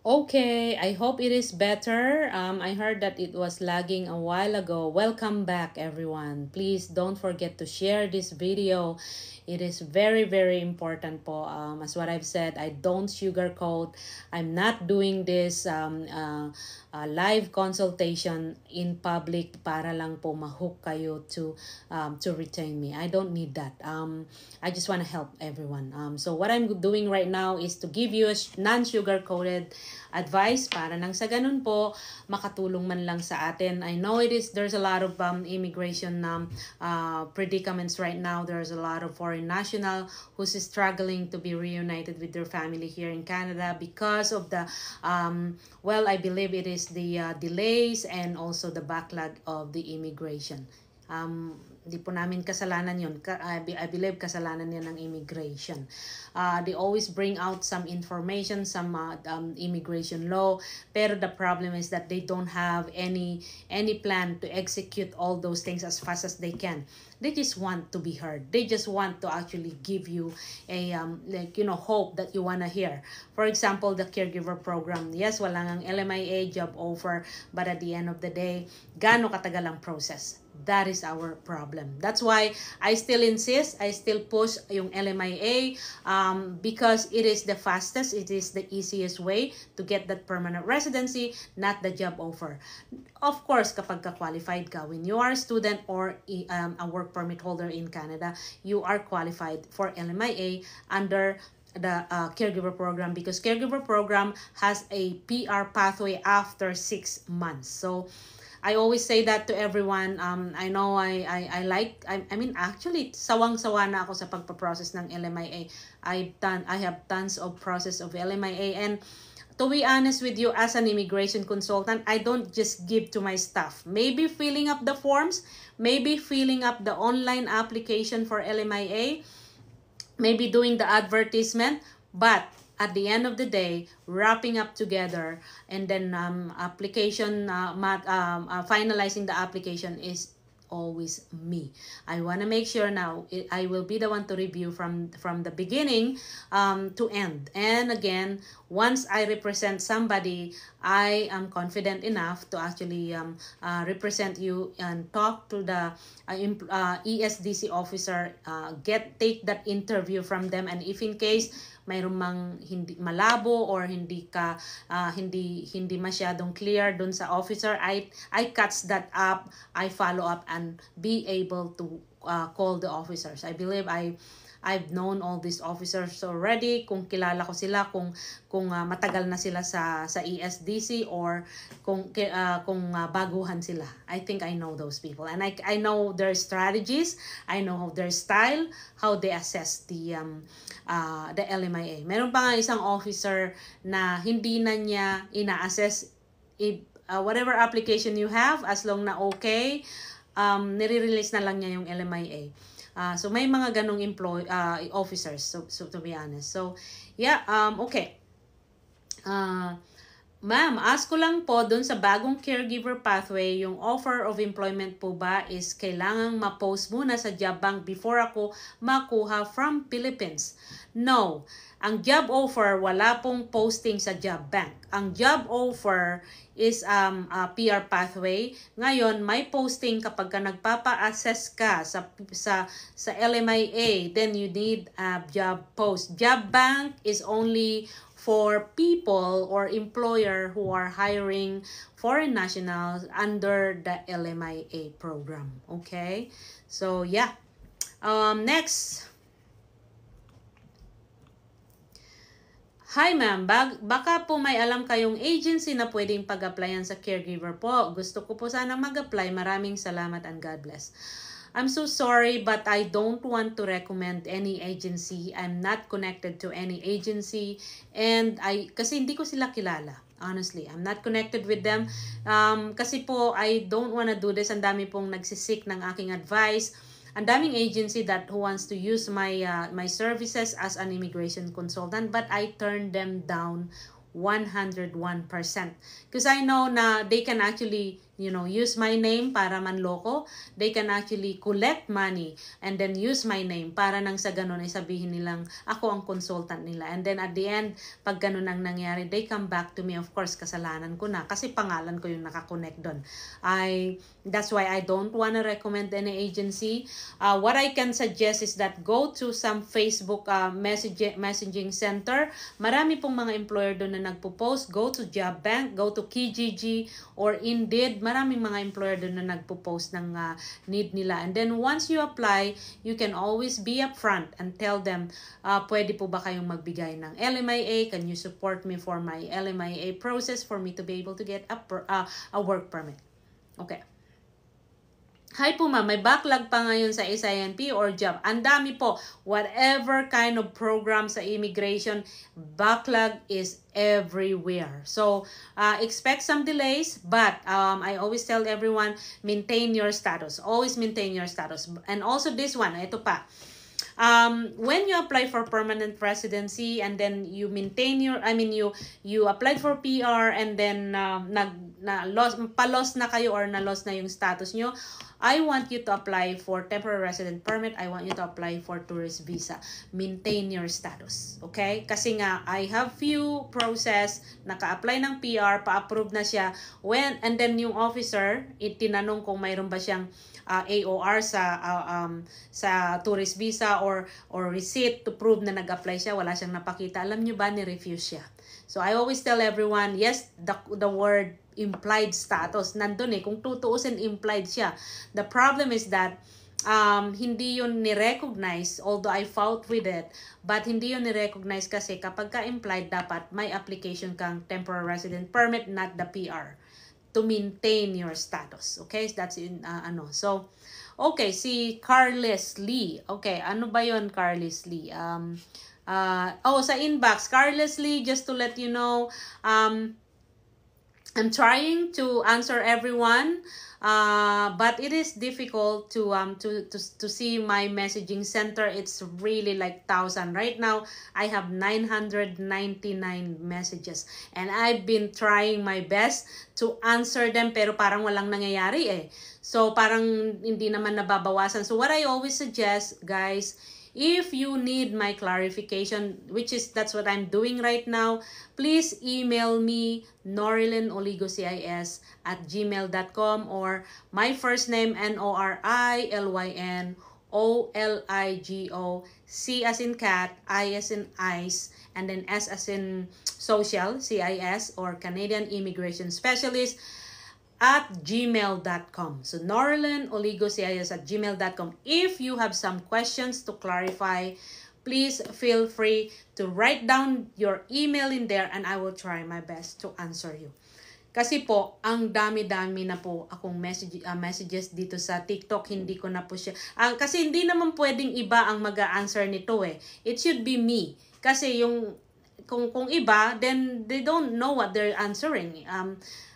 Okay, I hope it is better. I heard that it was lagging a while ago. Welcome back, everyone. Please don't forget to share this video. It is very, very important po. As what I've said, I don't sugarcoat. I'm not doing this live consultation in public para lang po ma-hook kayo to retain me. I don't need that. I just want to help everyone. So what I'm doing right now is to give you a non-sugar-coated advice para nang sa ganun po makatulong man lang sa atin. I know there's a lot of immigration predicaments right now. There's a lot of foreign national who's struggling to be reunited with their family here in Canada because of the well, I believe it is the delays and also the backlog of the immigration. Di po namin kasalanan yun. I believe kasalanan yan ng immigration. They always bring out some information, some immigration law, pero the problem is that they don't have any plan to execute all those things as fast as they can. They just want to be heard. They just want to actually give you a hope that you wanna hear. For example, the caregiver program. Yes, wala ngang LMIA job offer, but at the end of the day, gaano katagal ang process? That is our problem. That's why I still insist, I still push yung LMIA because it is the fastest, it is the easiest way to get that permanent residency, not the job offer. Of course, kapag ka-qualified ka, when you are a student or a work permit holder in Canada, you are qualified for LMIA under the caregiver program because caregiver program has a PR pathway after 6 months. So I always say that to everyone. I know I mean actually sawang-sawa na ako sa pagpa-process ng LMIA. I have tons of process of LMIA, and to be honest with you, as an immigration consultant, I don't just give to my staff. Maybe filling up the forms, maybe filling up the online application for LMIA, maybe doing the advertisement, but at the end of the day, wrapping up together and then finalizing the application is always me. I want to make sure now I will be the one to review from the beginning to end. And again, once I represent somebody, I am confident enough to actually represent you and talk to the ESDC officer, take that interview from them, and if in case mayroong mang hindi malabo or hindi masyadong clear dun sa officer, I catch that up, I follow up and be able to call the officers. I believe I've known all these officers already, kung kilala ko sila, kung matagal na sila sa ESDC or kung baguhan sila. I think I know those people, and I know their strategies, I know their style, how they assess the LMIA. Meron pa nga isang officer na hindi na niya ina-assess whatever application you have, as long na okay, nire-release na lang niya yung LMIA. So may mga ganong officers, so to be honest. So yeah, okay. Ma'am, ask ko lang po dun sa bagong caregiver pathway, yung offer of employment po ba is kailangang ma-post muna sa job bank before ako makuha from Philippines? No. Ang job offer, wala pong posting sa job bank. Ang job offer is a PR pathway. Ngayon, may posting kapag ka nagpapa-assess ka sa LMIA, then you need a job post. Job bank is only for people or employer who are hiring foreign nationals under the LMIA program. Okay? So, yeah. Next. Hi ma'am, baka po may alam kayong agency na pwedeng pag-applyan sa caregiver po. Gusto ko po sanang mag-apply. Maraming salamat and God bless. I'm so sorry, but I don't want to recommend any agency. I'm not connected to any agency, and kasi hindi ko sila kilala. Honestly, I'm not connected with them. Kasi po, I don't wanna do this. Ang dami pong nagsisik ng aking advice. Ang daming agency that who wants to use my services as an immigration consultant, but I turned them down 101%. Because I know na they can actually use my name para manloko. They can actually collect money and then use my name para nang sa ganun ay sabihin nilang ako ang consultant nila. And then at the end, pag ganun ang nangyari, they come back to me. Of course, kasalanan ko na kasi pangalan ko yung nakakonect doon. That's why I don't want to recommend any agency. What I can suggest is that go to some Facebook messaging center. Marami pong mga employer doon na nagpo-post. Go to Job Bank, go to Kijiji or Indeed. Maraming mga employer doon na nagpo-post ng need nila. And then once you apply, you can always be upfront and tell them, pwede po ba kayong magbigay ng LMIA? Can you support me for my LMIA process for me to be able to get a work permit? Okay. Hi po ma'am, may backlog pa ngayon sa SINP or job. Ang dami po. Whatever kind of program sa immigration, backlog is everywhere. So, expect some delays, but I always tell everyone, maintain your status. Always maintain your status. And also this one, ito pa. When you apply for permanent residency and then you maintain your, you applied for PR and then palos na kayo or na-loss na yung status nyo, I want you to apply for temporary resident permit. I want you to apply for tourist visa. Maintain your status. Okay? Kasi nga, I have few process, naka-apply ng PR, pa-approve na siya. And then yung officer, itinanong kung mayroon ba siyang AOR sa tourist visa or receipt to prove na nag-apply siya, wala siyang napakita. Alam nyo ba, ni-refuse siya. So I always tell everyone, yes, the word implied status nandun kung tutuusin, implied siya. The problem is that hindi yun ni-recognize, although I fought with it, but hindi yun ni-recognize kasi kapag ka-implied, dapat may application kang temporary resident permit, not the PR, to maintain your status. Okay, that's in so okay, si Carles Lee. Okay, ano ba yon Carles Lee? Sa inbox, Carles Lee, just to let you know, I'm trying to answer everyone, but it is difficult to see my messaging center. It's really like 1,000 right now. I have 999 messages, and I've been trying my best to answer them, pero parang walang nangyayari So parang hindi naman nababawasan. So what I always suggest, guys, if you need my clarification, that's what I'm doing right now, please email me norilynooligocis@gmail.com or my first name NORILYNOLIGO, C as in cat, I as in ice, and then S as in social, CIS, or Canadian Immigration Specialist @gmail.com. So norilynooligocis@gmail.com. If you have some questions to clarify, please feel free to write down your email in there and I will try my best to answer you. Kasi po, ang dami-dami na po akong messages dito sa TikTok, hindi ko na po siya. Kasi hindi naman pwedeng iba ang mag-a-answer nito It should be me. Kasi yung kung iba, then they don't know what they're answering.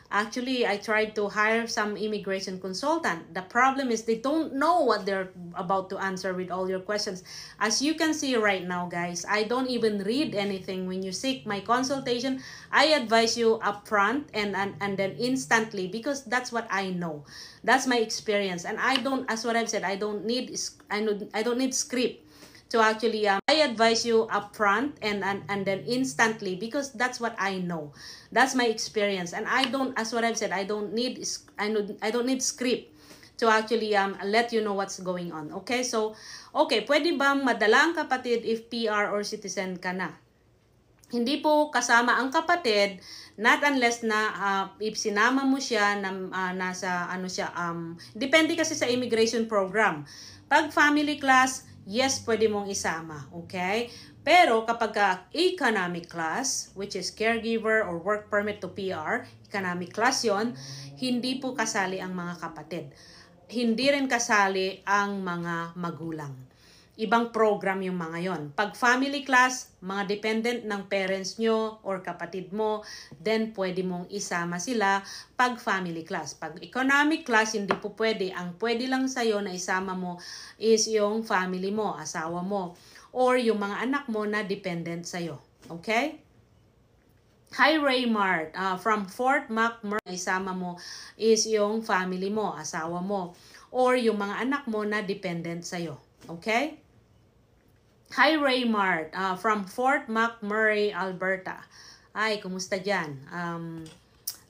Actually, I tried to hire some immigration consultant. The problem is they don't know what they're about to answer with all your questions. As you can see right now, guys, I don't even read anything. When you seek my consultation, I advise you upfront and then instantly, because that's what I know. That's my experience. And I don't, as what I've said, I don't need script to actually I advise you upfront and then instantly, because that's what I know. That's my experience. And I don't, as what I've said, I don't need script to actually let you know what's going on. Okay, so okay, pwede bang madala ang kapatid if PR or citizen ka na? Hindi po kasama ang kapatid, not unless na if sinama mo siya na nasa depende kasi sa immigration program. Pag family class, yes, pwede mong isama, okay? Pero kapag economic class, which is caregiver or work permit to PR, economic class yon, hindi po kasali ang mga kapatid. Hindi rin kasali ang mga magulang. Ibang program yung mga yon. Pag family class, mga dependent ng parents nyo or kapatid mo, then pwede mong isama sila pag family class. Pag economic class, hindi po pwede. Ang pwede lang sa'yo na isama mo is yung family mo, asawa mo, or yung mga anak mo na dependent sa'yo. Okay? Hi Raymart, from Fort McMurray, isama mo is yung family mo, asawa mo, or yung mga anak mo na dependent sa'yo. Okay? Hi Raymart, from Fort McMurray, Alberta. Hi, kumusta dyan?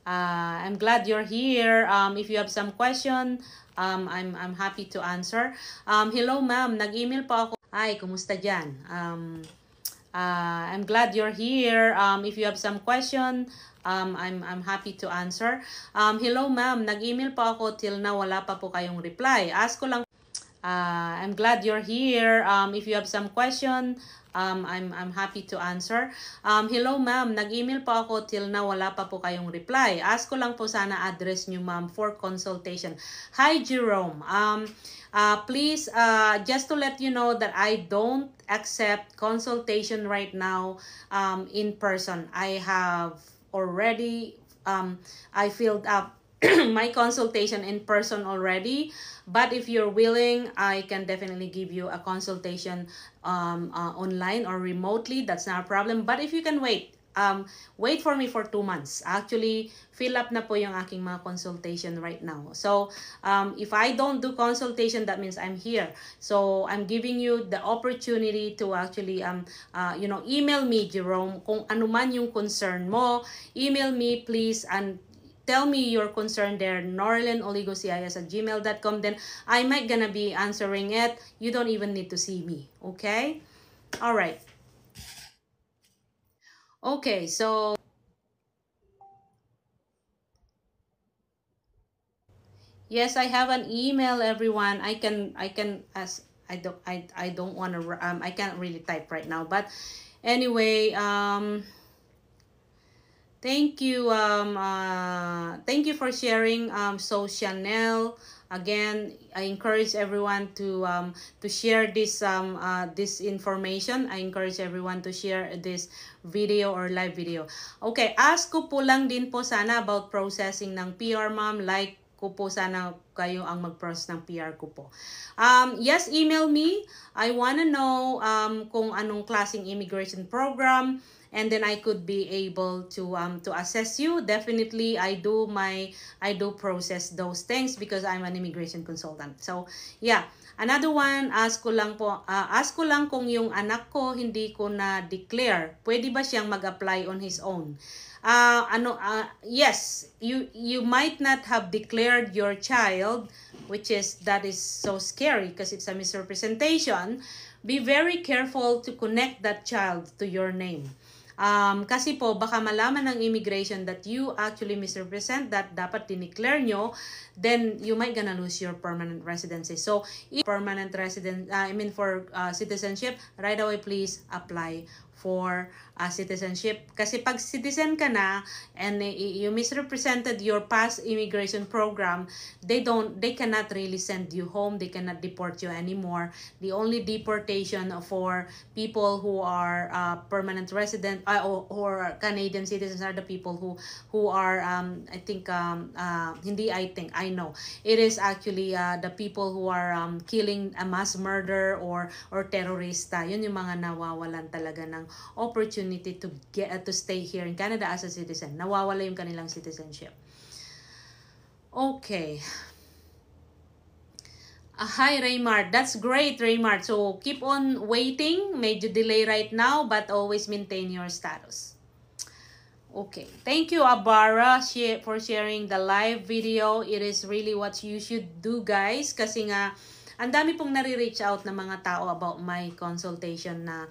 I'm glad you're here. If you have some question, I'm happy to answer. Hello ma'am, nag-email po ako. Hi, kumusta dyan? I'm glad you're here. If you have some question, I'm happy to answer. Hello ma'am, nag-email po ako till na wala pa po kayong reply. Ask ko lang. I'm glad you're here. If you have some question, I'm happy to answer. Hello ma'am, nag-email po ako till na wala pa po kayong reply. Ask ko lang po sana address nyo ma'am for consultation. Hi Jerome. Please, just to let you know that I don't accept consultation right now in person. I have already, I filled up my consultation in person already, but if you're willing, I can definitely give you a consultation online or remotely. That's not a problem. But if you can wait, wait for me for 2 months. Actually, fill up na po yung aking mga consultation right now. So, if I don't do consultation, that means I'm here. So, I'm giving you the opportunity to actually, email me, Jerome, kung ano man yung concern mo. Email me, please, and tell me your concern there, norlenoligocis@gmail.com. Then I might gonna be answering it. You don't even need to see me. Okay? All right. Okay, so yes, I have an email, everyone. I can as I don't want to I can't really type right now, but anyway, thank you for sharing. So Chanel, again, I encourage everyone to share this this information. I encourage everyone to share this video or live video. Okay, ask ko po lang din po sana about processing ng PR ma'am, like ko po sana kayo ang mag-process ng PR ko po. Yes, email me. I wanna know kung anong klaseng immigration program, and then I could be able to assess you. Definitely, I do process those things because I'm an immigration consultant. So, yeah. Another one, ask ko lang kung yung anak ko hindi ko na declare, pwede ba siyang mag-apply on his own? Yes, you might not have declared your child, that is so scary because it's a misrepresentation. Be very careful to connect that child to your name. Kasi po, baka malaman ng immigration that you actually misrepresent that, dapat dineclare nyo, then you might gonna lose your permanent residency. So, for citizenship, right away please apply for citizenship. Kasi pag citizen ka na and you misrepresented your past immigration program, they cannot really send you home. They cannot deport you anymore. The only deportation for people who are permanent resident or Canadian citizens are the people who are I know it is actually the people who are killing a mass murder or terrorista. Yun yung mga nawawalan talaga ng opportunity to stay here in Canada as a citizen. Nawawala yung kanilang citizenship. Okay. Hi Raymart. That's great, Raymart. So keep on waiting. Medyo delay right now, but always maintain your status. Okay. Thank you, Abara, for sharing the live video. It is really what you should do, guys. Kasi nga, ang dami pong nare-reach out na mga tao about my consultation na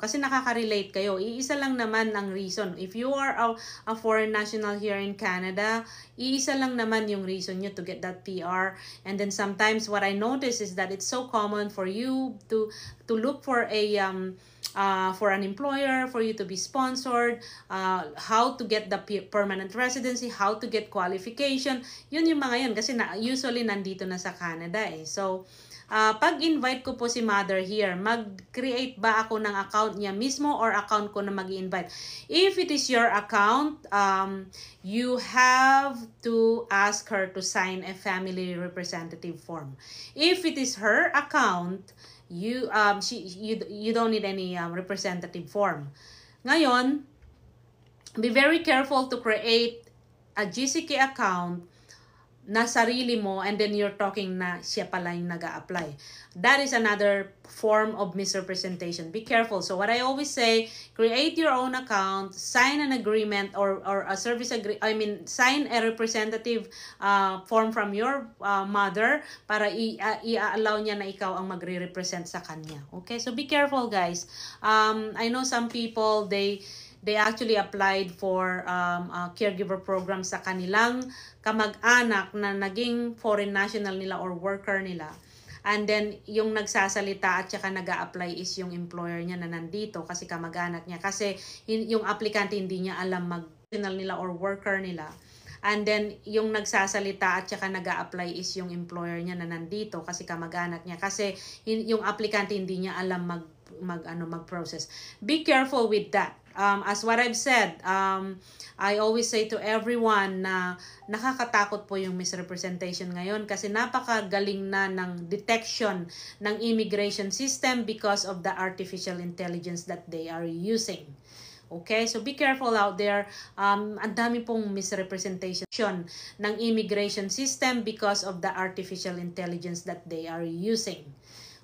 kasi nakaka-relate kayo. Iisa lang naman ang reason. If you are a foreign national here in Canada, iisa lang naman yung reason nyo to get that PR. And then sometimes what I notice is that it's so common for you to look for for an employer, for you to be sponsored, how to get the permanent residency, how to get qualification. Yun yung mga yun kasi usually nandito na sa Canada eh. So, pag-invite ko po si mother here, mag-create ba ako ng account niya mismo or account ko na mag-invite? If it is your account, you have to ask her to sign a family representative form. If it is her account, you don't need any representative form. Ngayon, be very careful to create a GCK account na sarili mo and then you're talking na siya pala yung nag-a-apply. That is another form of misrepresentation. Be careful. So what I always say, create your own account, sign an agreement or a service sign a representative form from your mother para i-allow niya na ikaw ang magre-represent sa kanya. Okay? So be careful, guys. I know some people, they actually applied for a caregiver program sa kanilang kamag-anak na naging foreign national nila or worker nila. And then, yung nagsasalita at saka nag-a-apply is yung employer niya na nandito kasi kamag-anak niya. Kasi yung aplikante hindi niya alam mag-national nila or worker nila. And then, yung nagsasalita at saka nag-a-apply is yung employer niya na nandito kasi kamag-anak niya. Kasi yung aplikante hindi niya alam mag-process. Be careful with that. As what I've said, I always say to everyone na nakakatakot po yung misrepresentation ngayon kasi napakagaling na ng detection ng immigration system because of the artificial intelligence that they are using. Okay, so be careful out there. Ang dami pong misrepresentation ng immigration system because of the artificial intelligence that they are using.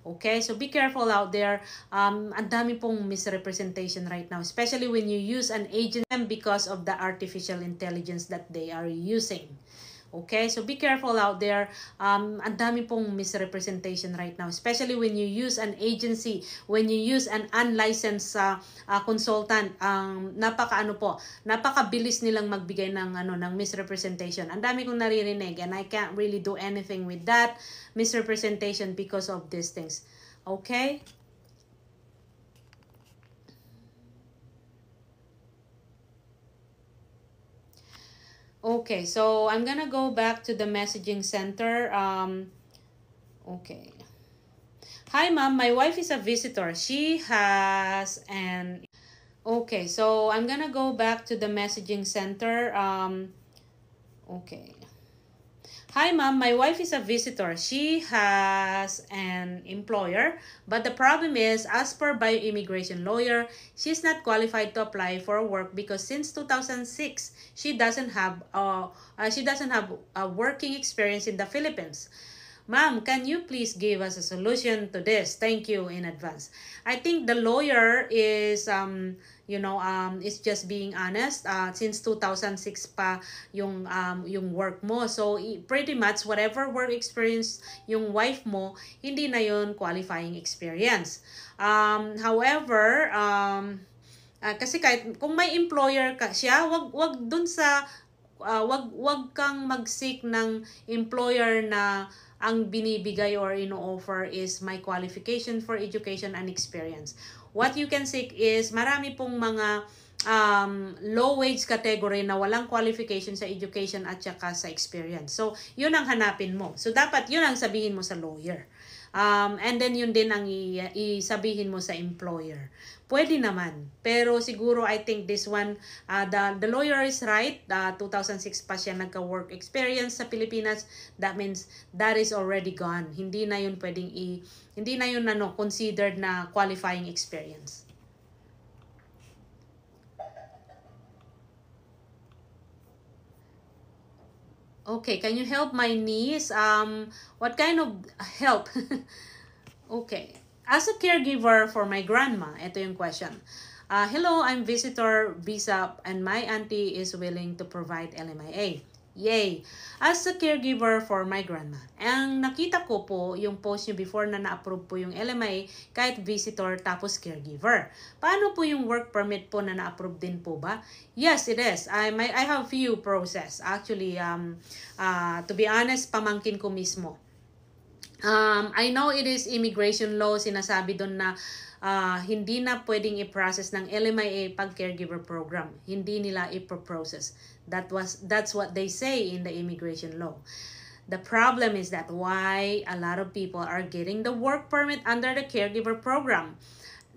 Okay, so be careful out there. Ang dami pong misrepresentation right now, especially when you use an agent because of the artificial intelligence that they are using. Okay, so be careful out there. Ang dami pong misrepresentation right now, especially when you use an agency, when you use an unlicensed consultant. Napakabilis nilang magbigay ng misrepresentation. Ang dami kong naririnig and I can't really do anything with that misrepresentation because of these things. Okay? Okay, so I'm gonna go back to the messaging center. Okay. Hi, ma'am. My wife is a visitor. She has an... Okay, so I'm gonna go back to the messaging center. Okay. Hi, ma'am. My wife is a visitor. She has an employer, but the problem is, as per bioimmigration lawyer, she's not qualified to apply for work because since 2006, she doesn't have a working experience in the Philippines. Ma'am, can you please give us a solution to this? Thank you in advance. I think the lawyer is is just being honest. Since 2006 pa yung work mo. So pretty much whatever work experience yung wife mo, hindi na yun qualifying experience. However, kasi kahit kung may employer ka siya, wag dun sa wag kang mag-seek ng employer na ang binibigay or ino-offer is my qualification for education and experience. What you can seek is marami pong mga low wage category na walang qualification sa education at saka sa experience. So, yun ang hanapin mo. So, dapat yun ang sabihin mo sa lawyer. And then yun din ang isabihin mo sa employer. Pwede naman. Pero siguro I think this one, the lawyer is right. 2006 pa siya nagka-work experience sa Pilipinas. That means that is already gone. Hindi na yun pwedeng hindi na yun considered na qualifying experience. Okay, can you help my niece? What kind of help? Okay. As a caregiver for my grandma, ito yung question. Hello, I'm visitor visa and my auntie is willing to provide LMIA. Yay! As a caregiver for my grandma, ang nakita ko po yung post nyo before na na-approve po yung LMIA kahit visitor tapos caregiver. Paano po yung work permit po na na-approve din po ba? Yes, it is. I have few process. Actually, to be honest, pamangkin ko mismo. I know it is immigration law, sinasabi doon na hindi na pwedeng i-process ng LMIA pag caregiver program. Hindi nila i-process. That's what they say in the immigration law. The problem is that why a lot of people are getting the work permit under the caregiver program.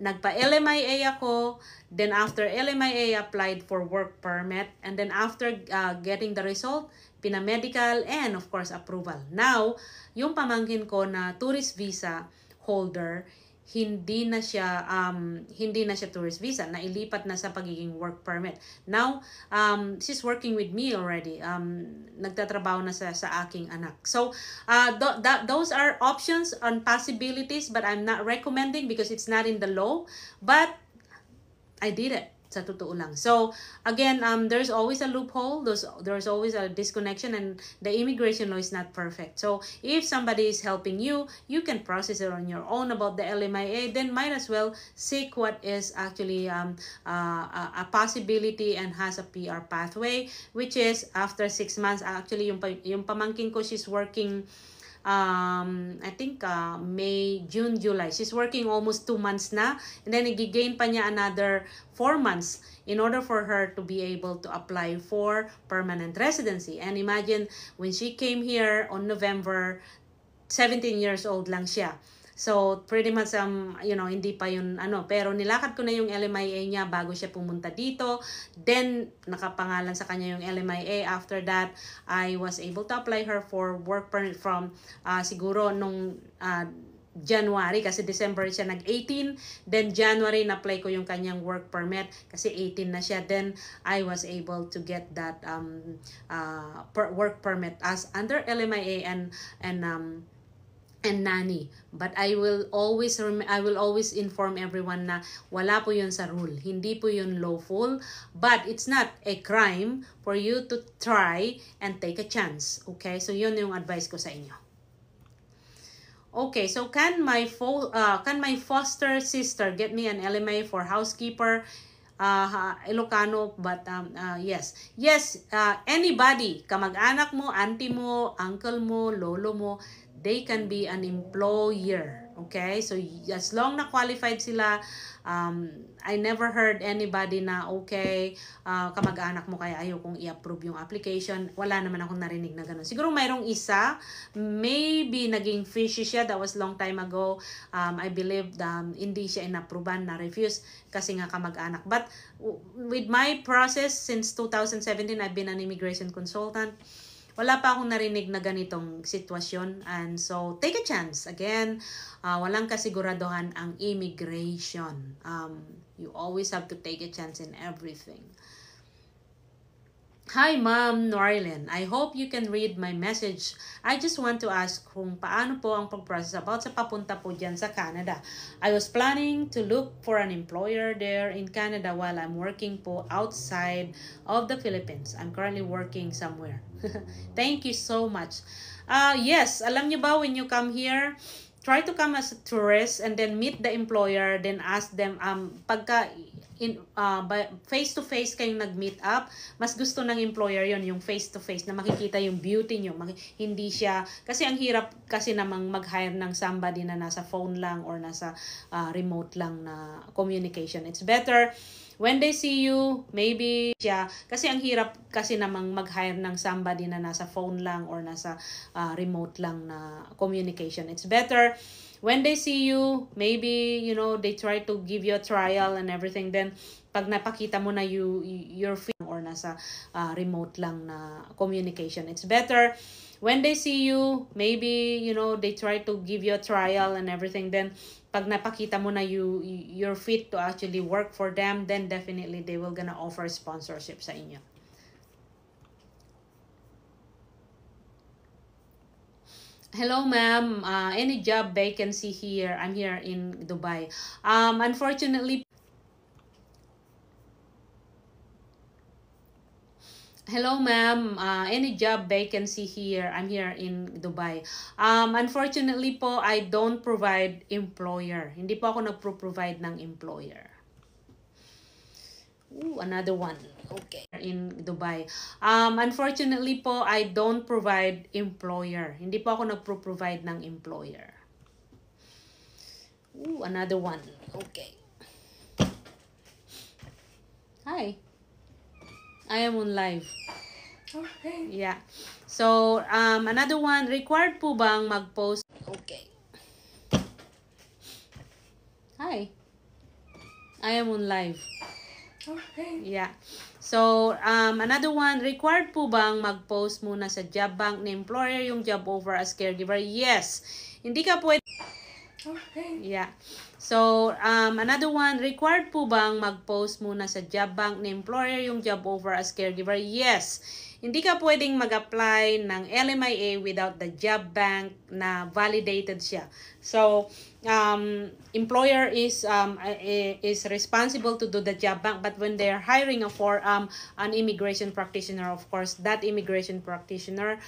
Nagpa-LMIA ako, then after LMIA applied for work permit, and then after getting the result, pinamedical, and of course approval. Now, yung pamangkin ko na tourist visa holder, hindi na siya tourist visa, nailipat na sa pagiging work permit. Now she's working with me already, nagtatrabaho na sa aking anak. So those are options and possibilities, but I'm not recommending because it's not in the law, but I did it. Sa totoo lang. So, again, there's always a loophole. There's always a disconnection, and the immigration law is not perfect. So, if somebody is helping you, you can process it on your own about the LMIA, then might as well seek what is actually a possibility and has a PR pathway, which is after 6 months. Actually, yung pamangkin ko, she's working I think May, June, July. She's working almost 2 months na. And then i-gain pa niya another 4 months in order for her to be able to apply for permanent residency. And imagine, when she came here on November, 17 years old lang siya. So, pretty much, hindi pa yun, pero nilakad ko na yung LMIA niya bago siya pumunta dito. Then, nakapangalan sa kanya yung LMIA. After that, I was able to apply her for work permit from, siguro, nung, January, kasi December siya nag-18. Then, January, na-apply ko yung kanyang work permit kasi 18 na siya. Then, I was able to get that work permit as under LMIA and nanny. But I will always inform everyone na wala po yun sa rule. Hindi po yun lawful, but it's not a crime for you to try and take a chance. Okay? So yun yung advice ko sa inyo. Okay, so can my foster sister get me an LMA for housekeeper? Ilocano, but yes, anybody, kamag-anak mo, auntie mo, uncle mo, lolo mo, they can be an employer. Okay, so as long na qualified sila, I never heard anybody na okay, kamag-anak mo kaya ayaw kong i-approve yung application. Wala naman akong narinig na gano'n. Siguro mayroong isa, maybe naging fishy siya, that was long time ago. I believe hindi siya inapprovean, na refuse kasi nga kamag-anak. But with my process since 2017, I've been an immigration consultant. Wala pa akong narinig na ganitong sitwasyon. And so, take a chance. Again, walang kasiguraduhan ang immigration. You always have to take a chance in everything. Hi, Ma'am Norilyn. I hope you can read my message. I just want to ask kung paano po ang pag-process about sa papunta po dyan sa Canada. I was planning to look for an employer there in Canada while I'm working po outside of the Philippines. I'm currently working somewhere. Thank you so much. Yes, alam niyo ba, when you come here, try to come as a tourist and then meet the employer, then ask them, pagka face-to-face kayong nag-meet up, mas gusto ng employer yon yung face-to-face, na makikita yung beauty nyo. Hindi siya, kasi ang hirap kasi namang mag-hire ng somebody na nasa phone lang or nasa remote lang na communication. It's better when they see you, maybe siya, kasi ang hirap kasi namang mag-hire ng somebody na nasa phone lang or nasa remote lang na communication. It's better when they see you, maybe, they try to give you a trial and everything. Then, pag napakita mo na your feeling or nasa remote lang na communication, it's better when they see you, maybe, they try to give you a trial and everything. Then, pag napakita mo na you're fit to actually work for them, then definitely they will gonna offer sponsorship sa inyo. Hello, ma'am. Any job vacancy here? I'm here in Dubai. Unfortunately, hello, ma'am. Any job vacancy here? I'm here in Dubai. Unfortunately po, I don't provide employer. Hindi po ako nagpro-provide ng employer. Ooh, another one. Okay. In Dubai. Unfortunately po, I don't provide employer. Hindi po ako nagpro-provide ng employer. Ooh, another one. Okay. Hi. I am on live. Okay. Yeah. So, another one. Required po bang mag-post? Okay. Hi. I am on live. Okay. Yeah. So, another one, required po bang mag-post muna sa job bank ni employer yung job over as caregiver? Yes. Hindi ka pwede. Okay. Yeah. So, another one, required po bang mag-post muna sa job bank ni employer yung job offer as caregiver? Yes. Hindi ka pwedeng mag-apply ng LMIA without the job bank na validated siya. So, employer is responsible to do the job bank, but when they're hiring for an immigration practitioner, of course, that immigration practitioner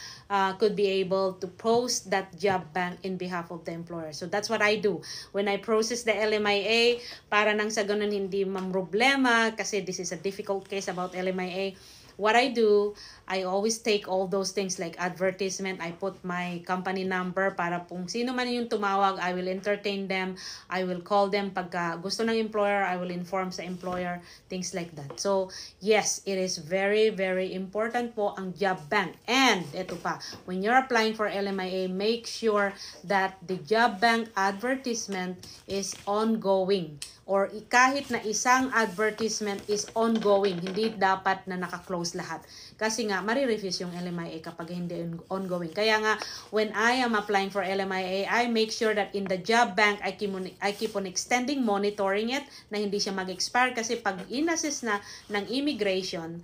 could be able to post that job bank in behalf of the employer. So that's what I do when I process the LMIA, para nang sa ganun hindi mamroblema kasi this is a difficult case about LMIA. What I do, I always take all those things like advertisement. I put my company number para kung sino man yung tumawag, I will entertain them. I will call them pagka gusto ng employer. I will inform sa employer, things like that. So, yes, it is very, very important po ang job bank. And, ito pa, when you're applying for LMIA, make sure that the job bank advertisement is ongoing. Or kahit na isang advertisement is ongoing, hindi dapat na naka-close lahat. Kasi nga, marirefuse yung LMIA kapag hindi ongoing. Kaya nga, when I am applying for LMIA, I make sure that in the job bank, I keep on extending, monitoring it, na hindi siya mag-expire. Kasi pag in-assess na ng immigration,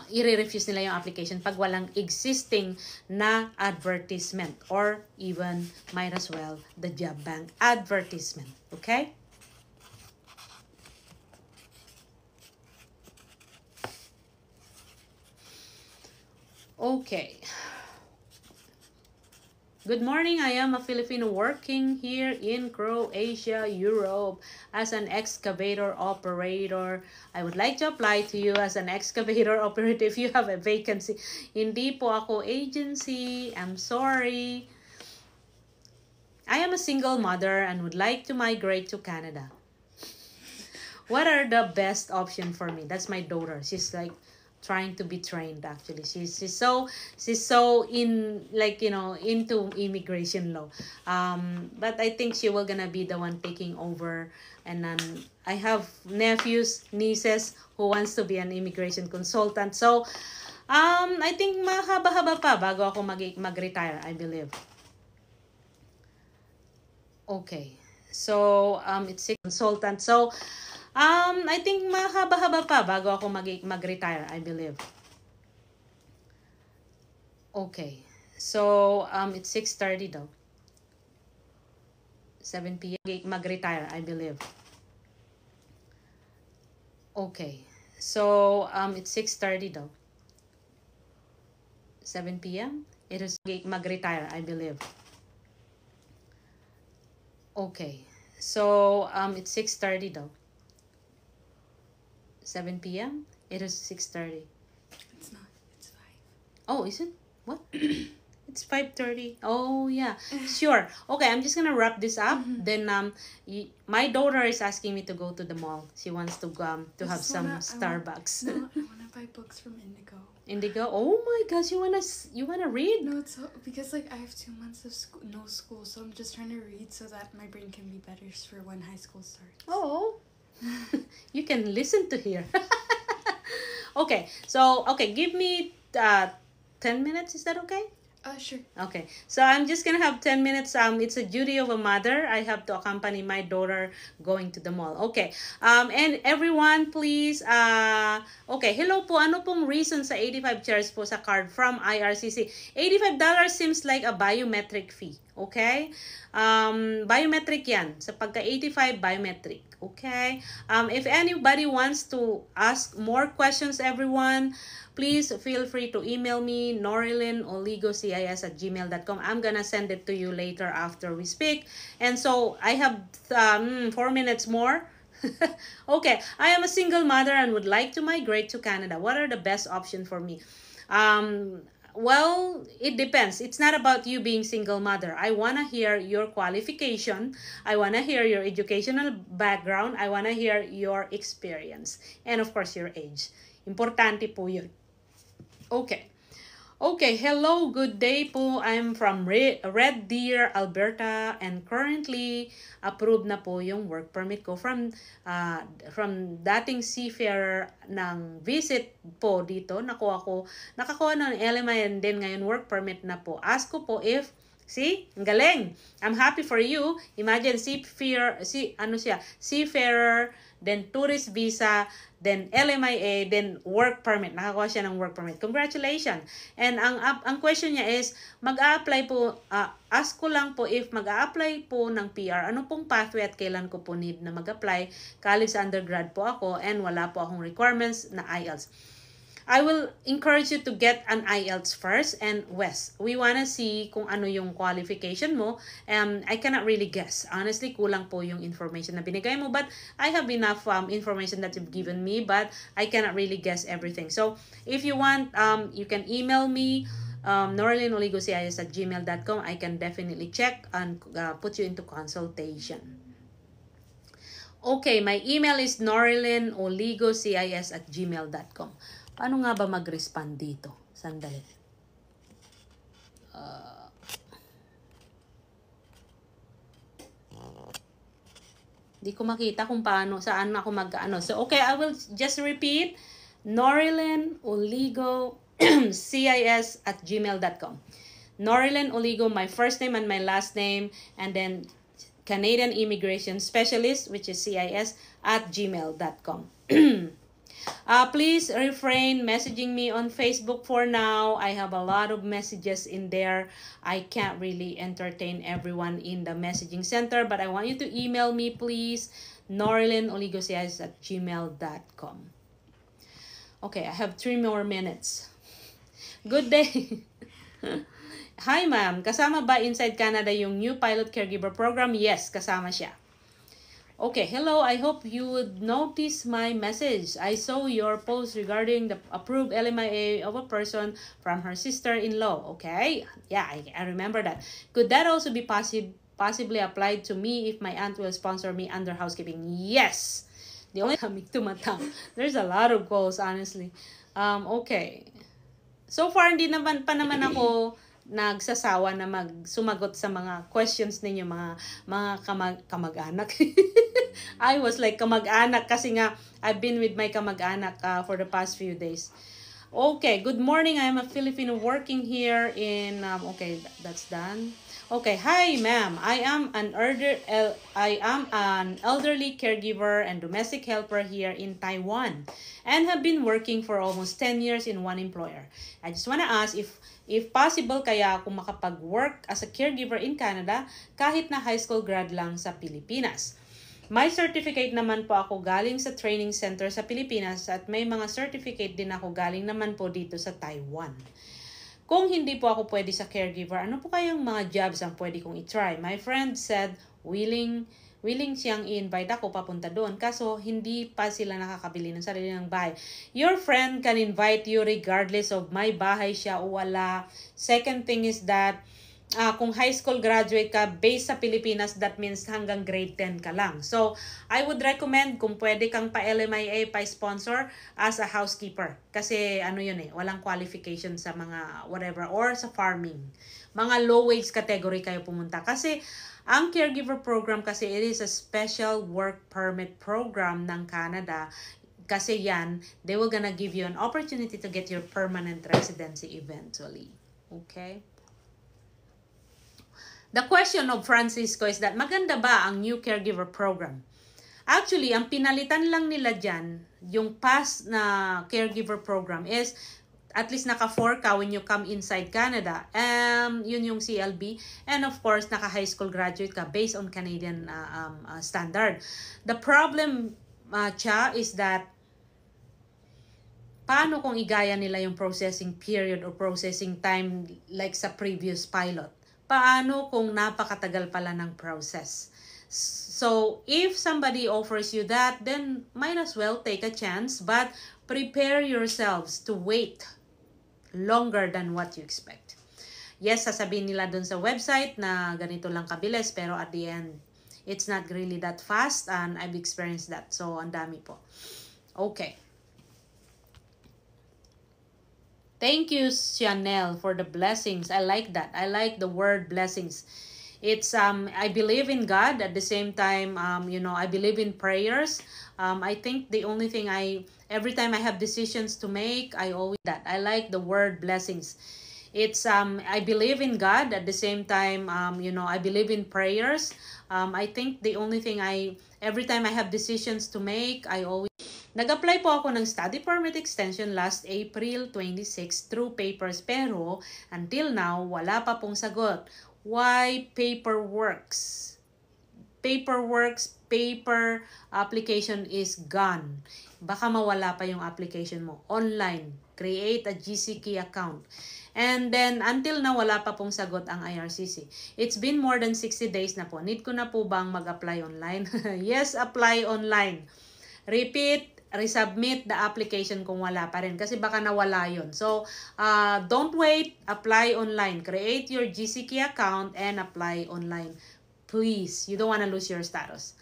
i-refuse nila yung application pag walang existing na advertisement, or even might as well the job bank advertisement. Okay? Okay. Good morning. I am a Filipino working here in Croatia, Europe, as an excavator operator. I would like to apply to you as an excavator operator if you have a vacancy. Hindi po ako agency. I'm sorry. I am a single mother and would like to migrate to Canada. What are the best option for me? That's my daughter. She's like trying to be trained, actually. She's so in, like, you know, into immigration law. But I think she will gonna be the one taking over. And then I have nephews, nieces who wants to be an immigration consultant. So I think mahaba-haba pa bago ako mag-retire, I believe. Okay. So it's a consultant. So I think mahaba-haba pa bago ako mag-retire, I believe. Okay. So, it's 6:30 daw. 7 p.m. mag-retire, I believe. Okay. So, it's 6:30 daw. 7 p.m. It is mag-retire, I believe. Okay. So, it's 6:30 daw. 7 p.m. It is 6:30. It's not. It's 5. Oh, is it? What? It's 5:30. Oh, yeah. Sure. Okay, I'm just gonna wrap this up. Then my daughter is asking me to go to the mall. She wants to have some Starbucks. No, I wanna buy books from Indigo. Indigo? Oh my gosh, you wanna read? No, it's so, because like I have 2 months of no school, so I'm just trying to read so that my brain can be better for when high school starts. Oh. You can listen to here. Okay, so give me 10 minutes. Is that okay? Sure. Okay, so I'm just gonna have 10 minutes. It's a duty of a mother. I have to accompany my daughter going to the mall. Okay, and everyone, please, okay, hello po. Ano pong reason sa 85 shares po sa card from IRCC? $85 seems like a biometric fee. Okay? Biometric yan. Sa pagka 85, biometric. Okay? If anybody wants to ask more questions, everyone, please feel free to email me, norilyn.oligocis@gmail.com. I'm gonna send it to you later after we speak. And so, I have 4 minutes more. Okay, I am a single mother and would like to migrate to Canada. What are the best options for me? Well, it depends. It's not about you being single mother. I want to hear your qualification. I want to hear your educational background. I want to hear your experience. And of course, your age. Importante po yun. Okay. Okay, hello, good day po. I'm from Red Deer, Alberta, and currently approved na po yung work permit ko from dating seafarer ng visit po dito. Nakakuha ng LMI and then ngayon work permit na po. Ask ko po if See? Ang galing. I'm happy for you. Imagine, seafarer, then tourist visa, then LMIA, then work permit. Nakakuha siya ng work permit. Congratulations. And ang question niya is, mag-a-apply po, ask ko lang po if mag-a-apply po ng PR, ano pong pathway at kailan ko po need na mag-apply. College undergrad po ako and wala po akong requirements na IELTS. I will encourage you to get an IELTS first. And Wes, we wanna see kung ano yung qualification mo. I cannot really guess. Honestly, kulang po yung information na binigay mo. But I have enough information that you've given me. But I cannot really guess everything. So, if you want, you can email me, noralinologocis@gmail.com. I can definitely check and put you into consultation. Okay, my email is noralinologocis@gmail.com. Paano nga ba mag-respond dito? Sandali. Di ko makita kung paano, saan ako mag-ano. So, okay, I will just repeat. noralinologocis@gmail.com. Norilyn Oligo, my first name and my last name, and then Canadian Immigration Specialist, which is CIS, @gmail.com. Please refrain messaging me on Facebook for now. I have a lot of messages in there. I can't really entertain everyone in the messaging center, but I want you to email me, please. noralinologocis@gmail.com. Okay, I have 3 more minutes. Good day. Hi, ma'am. Kasama ba Inside Canada yung new pilot caregiver program? Yes, kasama siya. Okay, hello. I hope you would notice my message. I saw your post regarding the approved LMIA of a person from her sister-in-law. Okay? Yeah, I remember that. Could that also be possibly applied to me if my aunt will sponsor me under housekeeping? Yes. The only coming to Matang. There's a lot of calls, honestly. Okay. So far, hindi naman ako nagsasawa na sumagot sa mga questions ninyo, mga kamag-anak. I was like kamag-anak kasi nga I've been with my kamag-anak for the past few days. Okay, good morning. I am a Filipino working here in okay, that's done. Okay, hi ma'am. I am an elderly caregiver and domestic helper here in Taiwan and have been working for almost 10 years in one employer. I just want to ask if possible kaya ako makapag-work as a caregiver in Canada kahit na high school grad lang sa Pilipinas. May certificate naman po ako galing sa training center sa Pilipinas at may mga certificate din ako galing naman po dito sa Taiwan. Kung hindi po ako pwede sa caregiver, ano po kayang mga jobs ang pwede kong i-try? My friend said willing siyang i-invite ako papunta doon. Kaso, hindi pa sila nakakabili ng sarili ng bahay. Your friend can invite you regardless of may bahay siya o wala. Second thing is that, kung high school graduate ka based sa Pilipinas, that means hanggang grade 10 ka lang. So, I would recommend kung pwede kang pa-LMIA, pa-sponsor as a housekeeper. Kasi ano yun walang qualification sa mga whatever or sa farming. Mga low-wage category kayo pumunta. Kasi ang caregiver program kasi it is a special work permit program ng Canada. Kasi yan, they will gonna give you an opportunity to get your permanent residency eventually. Okay? The question of Francisco is that maganda ba ang new caregiver program? Actually, ang pinalitan lang nila dyan, yung past na caregiver program is at least naka-4 ka when you come inside Canada. Yun yung CLB. And of course, naka-high school graduate ka based on Canadian standard. The problem, is that paano kung igaya nila yung processing period or processing time like sa previous pilot? Paano kung napakatagal pala ng process? So, if somebody offers you that, then might as well take a chance, but prepare yourselves to wait longer than what you expect. Yes, sasabihin nila dun sa website na ganito lang kabilis, pero at the end, it's not really that fast, and I've experienced that. So, ang dami po. Okay. Thank you, Chanel, for the blessings. I like that. I like the word blessings. It's I believe in God at the same time. I believe in prayers. I think the only thing every time I have decisions to make, I always that. I like the word blessings. I believe in God at the same time, I believe in prayers. I think the only thing every time I have decisions to make, I always nag-apply po ako ng study permit extension last April 26 through papers, pero until now wala pa pong sagot. Why paperworks? Paper application is gone. Baka mawala pa yung application mo. Online. Create a GCKey account. And then, until na wala pa pong sagot ang IRCC. It's been more than 60 days na po. Need ko na po bang mag-apply online? Yes, apply online. Repeat, resubmit the application kung wala pa rin. Kasi baka nawala yun. So, don't wait. Apply online. Create your GCKey account and apply online. Please. You don't want to lose your status.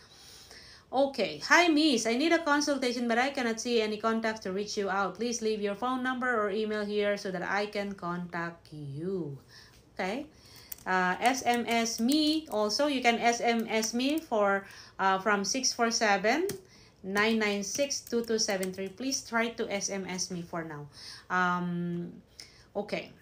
Okay. Hi, Miss. I need a consultation but I cannot see any contacts to reach you out. Please leave your phone number or email here so that I can contact you. Okay. SMS me also. You can SMS me for from 647-996-2273. Please try to SMS me for now. Okay.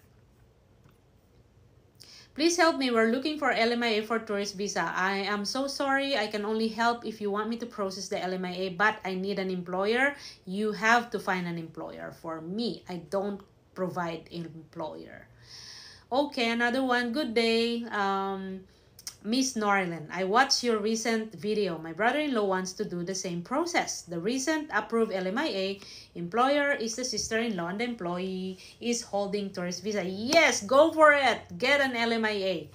Please help me. We're looking for LMIA for tourist visa. I am so sorry. I can only help if you want me to process the LMIA, but I need an employer. You have to find an employer for me. I don't provide employer. Okay, another one. Good day. Miss Norland, I watched your recent video. My brother-in-law wants to do the same process. The recent approved LMIA employer is the sister-in-law and the employee is holding tourist visa. Yes, go for it. Get an LMIA.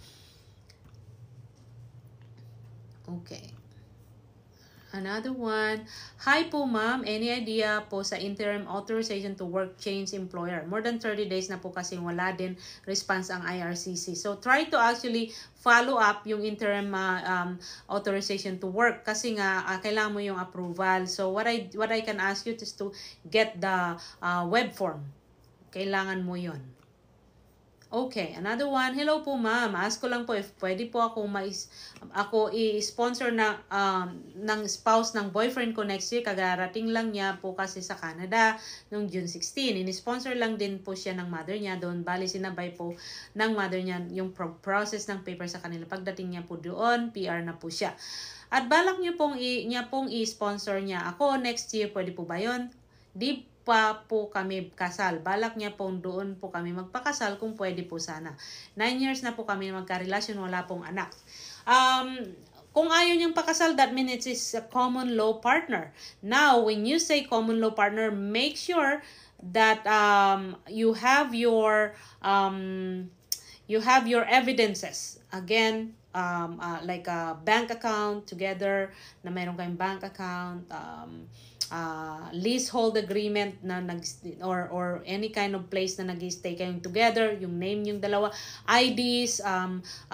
Okay. Another one. Hi po ma'am, any idea po sa interim authorization to work change employer? More than 30 days na po kasi wala din response ang IRCC. So try to actually follow up yung interim authorization to work kasi nga kailangan mo yung approval. So what I can ask you is to get the web form. Kailangan mo yun. Okay, another one. Hello po ma'am. Ask ko lang po if pwede po ako i-sponsor na ng spouse ng boyfriend ko next year. Kagarating lang niya po kasi sa Canada noong June 16. Ini-sponsor lang din po siya ng mother niya doon. Bali sinabay po ng mother niya yung process ng paper sa kanila. Pagdating niya po doon, PR na po siya. At balak niya pong i-sponsor niya ako next year. Pwede po ba yun? Di pa po kami kasal. Balak niya pong doon po kami magpakasal kung pwede po sana. 9 years na po kami magkarelasyon, wala pong anak. Kung ayaw niyang pakasal, that means it's a common law partner. Now, when you say common law partner, make sure that you have your evidences. Again, like a bank account together, na mayroon kayong bank account, leasehold agreement na or any kind of place na nag-stay kayong together, yung name yung dalawa, IDs,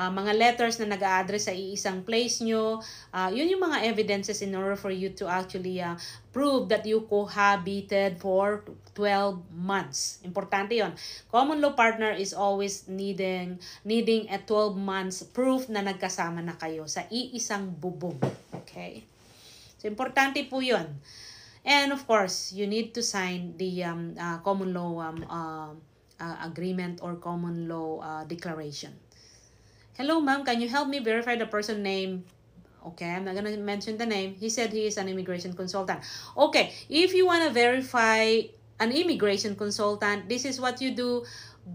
mga letters na nag-a-address sa iisang place nyo, yun yung mga evidences in order for you to actually prove that you cohabited for 12 months. Importante yon. Common law partner is always needing a 12 months proof na nagkasama na kayo sa iisang bubong. Okay? So, importante po yun. And of course, you need to sign the common law agreement or common law declaration. Hello, ma'am. Can you help me verify the person name? Okay, I'm not gonna mention the name. He said he is an immigration consultant. Okay, if you want to verify an immigration consultant, this is what you do.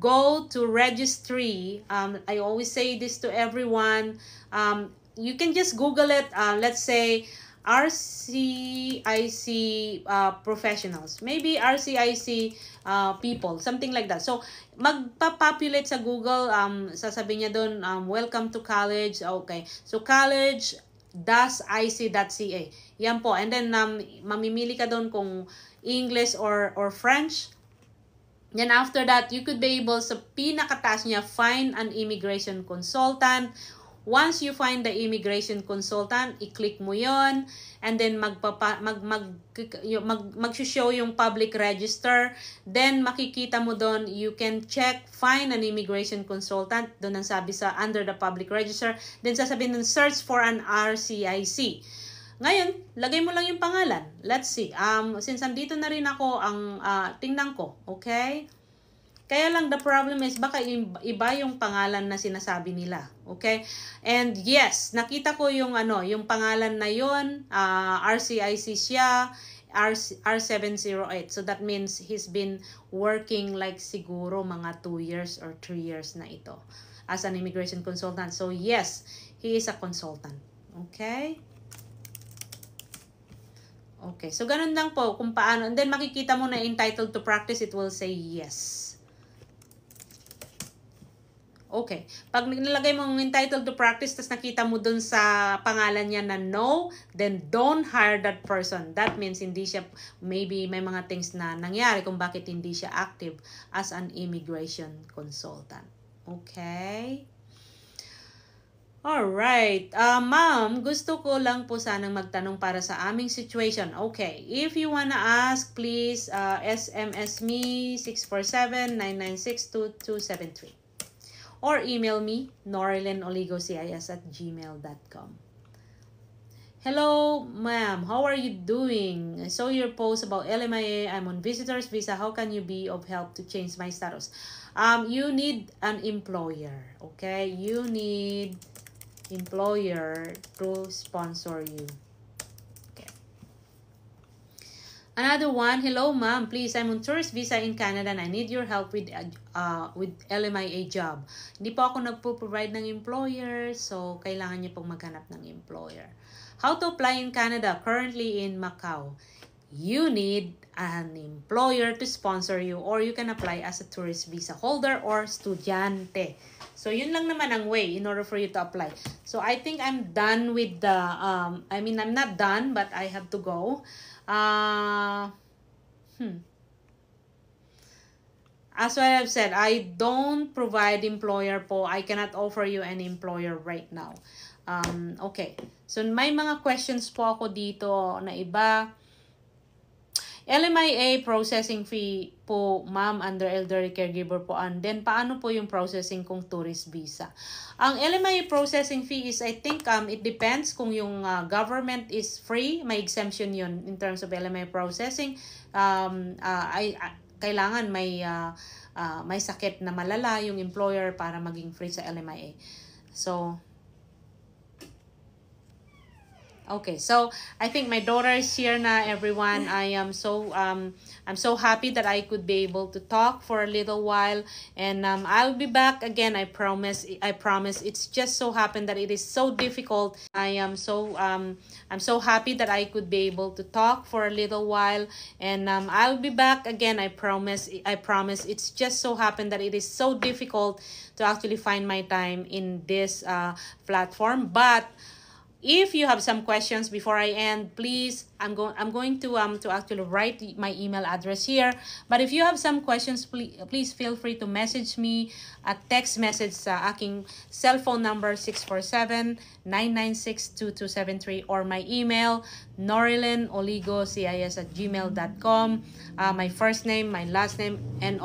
Go to registry. I always say this to everyone. You can just Google it. Let's say RCIC professionals. Maybe RCIC people. Something like that. So, magpa-populate sa Google. Sasabihin niya doon, welcome to college. Okay. So, college.ic.ca. Yan po. And then, mamimili ka doon kung English or French. Then after that, you could be able, sa pinakataas niya, find an immigration consultant. Once you find the immigration consultant, i-click mo yon, and then mag-show yung public register. Then makikita mo doon, you can check, find an immigration consultant. Doon ang sabi sa under the public register. Then sasabihin nun, search for an RCIC. Ngayon, lagay mo lang yung pangalan. Let's see. Since andito na rin ako, tingnan ko. Okay? Kaya lang, the problem is, baka iba yung pangalan na sinasabi nila. Okay? And yes, nakita ko yung yung pangalan na yun, RCIC siya, R708. So that means he's been working like siguro mga 2 years or 3 years na ito as an immigration consultant. So yes, he is a consultant. Okay? Okay, so ganun lang po kung paano. And then makikita mo na entitled to practice, it will say yes. Okay, pag nilagay mo entitled to practice, tapos nakita mo dun sa pangalan niya na no, then don't hire that person. That means hindi siya, maybe may mga things na nangyari kung bakit hindi siya active as an immigration consultant. Okay? Alright, ma'am, gusto ko lang po sanang magtanong para sa aming situation. Okay, if you wanna ask, please SMS me 647-996-2273 or email me norelinoligocis@gmail.com. Hello, ma'am, how are you doing? I saw your post about LMIA. I'm on visitor's visa. How can you be of help to change my status? You need an employer, okay? You need employer to sponsor you. Okay. Another one, hello ma'am, please, I'm on tourist visa in Canada and I need your help with LMIA job. Hindi po ako nagpo-provide ng employer, so kailangan niyo pong maghanap ng employer. How to apply in Canada? Currently in Macau. You need an employer to sponsor you or you can apply as a tourist visa holder or estudyante. So, yun lang naman ang way in order for you to apply. So, I think I'm done with the, I mean, I'm not done, but I have to go. As what I've said, I don't provide employer po. I cannot offer you any employer right now. Okay. So, may mga questions po ako dito na iba. LMIA processing fee po, ma'am, under elderly caregiver po. And then, paano po yung processing kung tourist visa? Ang LMIA processing fee is, I think, it depends kung yung government is free. May exemption yun in terms of LMIA processing. Kailangan may sakit na malala yung employer para maging free sa LMIA. So, okay, so I think my daughter is here na, everyone. I am so I'm so happy that I could be able to talk for a little while, and I'll be back again. I promise. It's just so happened that it is so difficult. I'm so happy that I could be able to talk for a little while, and I'll be back again. I promise. It's just so happened that it is so difficult to actually find my time in this platform, but if you have some questions before I end, please, I'm going to actually write my email address here. But if you have some questions, please feel free to message me at text message sa aking cellphone number 647-996-2273 or my email norelinoligocis@gmail.com. My first name, my last name, and